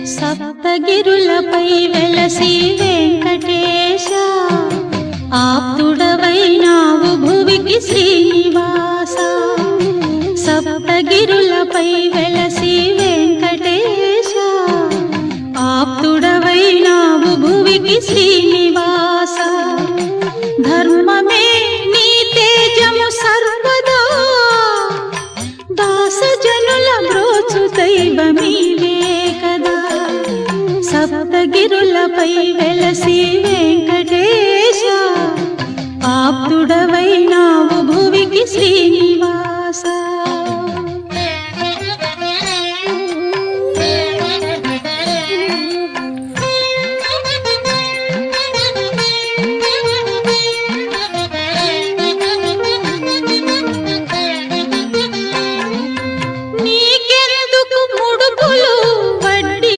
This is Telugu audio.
సప్తగిరులపై వెలసి వెంకటేశ ఆప్తుడవైనావు భువికి శ్రీనివాస సప్తగిరులపై వెలసి వెంకటేశ ఆప్తుడవైనావు భువికి శ్రీనివాస ధర్మమే నీ తేజము సర్వదా దాసజనుల బ్రోచు దైవమీవే కదా సప్తగిరులపై వెలసి వెంకటేశ ఆప్తుడవైనావు భువికి శ్రీనివాస